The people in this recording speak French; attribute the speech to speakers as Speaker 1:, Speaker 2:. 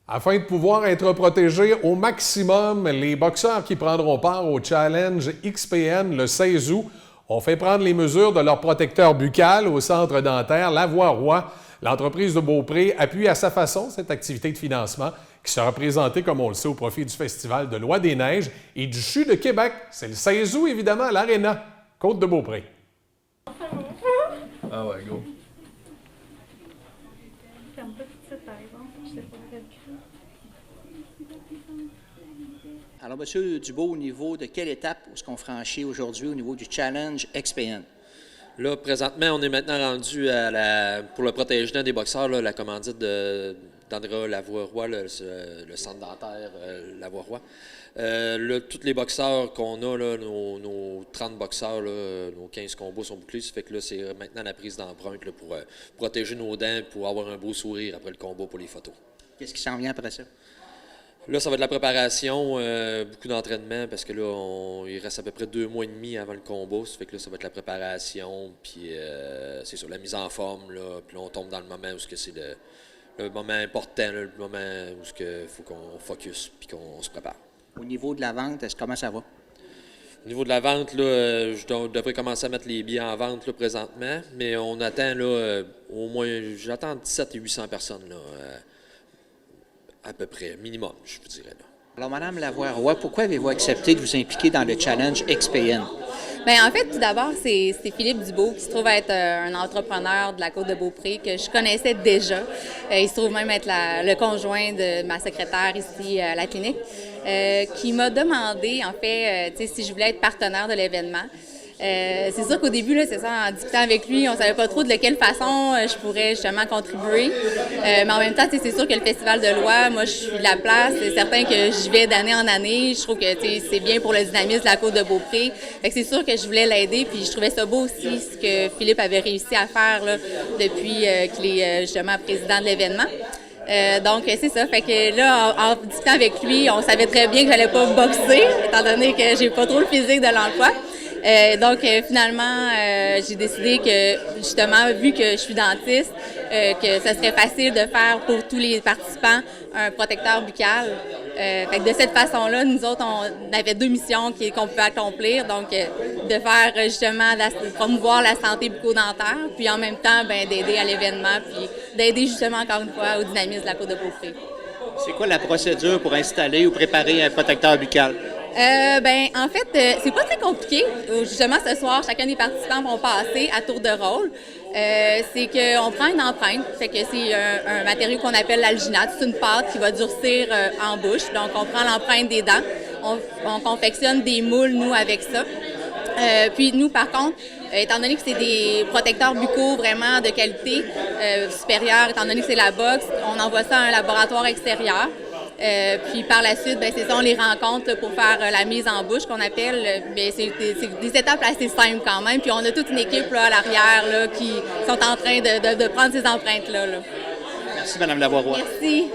Speaker 1: Afin de pouvoir être protégés au maximum, les boxeurs qui prendront part au Challenge XPN le 16 août ont fait prendre les mesures de leur protecteur buccal au centre dentaire Lavoie-Roy. L'entreprise de Beaupré appuie à sa façon cette activité de financement qui sera présentée, comme on le sait, au profit du Festival de Loi des Neiges et du CHU de Québec. C'est le 16 août, évidemment, à l'Arena, Côte de Beaupré.
Speaker 2: Ah ouais, go.
Speaker 3: Alors, M. Dubois, au niveau de quelle étape est-ce qu'on franchit aujourd'hui au niveau du Challenge XPN?
Speaker 4: Là, présentement, on est maintenant rendu pour le protège-dents des boxeurs, là, la commandite d'Andrea Lavoie-Roy, le centre dentaire Lavoie-Roy. Tous les boxeurs qu'on a, là, nos 30 boxeurs, là, nos 15 combos sont bouclés. Ça fait que là, c'est maintenant la prise d'empreinte là, pour protéger nos dents, pour avoir un beau sourire après le combat pour les photos.
Speaker 3: Qu'est-ce qui s'en vient après ça?
Speaker 4: Là, ça va être de la préparation, beaucoup d'entraînement, parce que là, il reste à peu près 2 mois et demi avant le combat. Ça fait que là, ça va être la préparation, puis c'est sur la mise en forme, là, puis là, on tombe dans le moment où c'est le moment important, là, le moment où il faut qu'on focus, puis qu'on se prépare.
Speaker 3: Au niveau de la vente, comment ça va?
Speaker 4: Au niveau de la vente, là, je devrais commencer à mettre les billets en vente là, présentement, mais on attend là, au moins, j'attends 17 et 800 personnes, là, à peu près, minimum, je vous dirais. Là.
Speaker 3: Alors, Mme Lavoie-Roy, pourquoi avez-vous accepté de vous impliquer dans le Challenge XPN?
Speaker 5: Bien, en fait, tout d'abord, c'est Philippe Dubois, qui se trouve être un entrepreneur de la Côte de Beaupré, que je connaissais déjà. Il se trouve même être le conjoint de ma secrétaire ici à la clinique, qui m'a demandé, en fait, si je voulais être partenaire de l'événement. C'est sûr qu'au début, là, c'est ça, en discutant avec lui, on savait pas trop de quelle façon je pourrais justement contribuer. Mais en même temps, c'est sûr que le Festival de Loi, moi, je suis de la place. C'est certain que j'y vais d'année en année. Je trouve que c'est bien pour le dynamisme de la Côte de Beaupré. Fait que c'est sûr que je voulais l'aider. Puis je trouvais ça beau aussi, ce que Philippe avait réussi à faire là, depuis qu'il est justement président de l'événement. Donc, c'est ça. Fait que là, en discutant avec lui, on savait très bien que j'allais pas boxer, étant donné que j'ai pas trop le physique de l'emploi. Donc, finalement, j'ai décidé que, justement, vu que je suis dentiste, que ça serait facile de faire pour tous les participants un protecteur buccal. Fait que de cette façon-là, nous autres, on avait 2 missions qu'on pouvait accomplir. Donc, de faire, justement, promouvoir la santé bucco-dentaire, puis en même temps, ben, d'aider à l'événement, puis d'aider, justement, encore une fois, au dynamisme de la Côte de Beaupré.
Speaker 3: C'est quoi la procédure pour installer ou préparer un protecteur buccal?
Speaker 5: En fait, c'est pas très compliqué. Justement, ce soir, chacun des participants vont passer à tour de rôle. C'est qu'on prend une empreinte, fait que c'est un matériau qu'on appelle l'alginate. C'est une pâte qui va durcir en bouche. Donc, on prend l'empreinte des dents. On confectionne des moules, nous, avec ça. Puis nous, par contre, étant donné que c'est des protecteurs buccaux vraiment de qualité supérieure, étant donné que c'est la boxe, on envoie ça à un laboratoire extérieur. Puis par la suite, ben, c'est ça, on les rencontre pour faire la mise en bouche qu'on appelle. Ben, c'est des étapes assez simples quand même. Puis on a toute une équipe là, à l'arrière là, qui sont en train de prendre ces empreintes-là. Là.
Speaker 3: Merci, Mme Lavoie-Roy.
Speaker 5: Merci.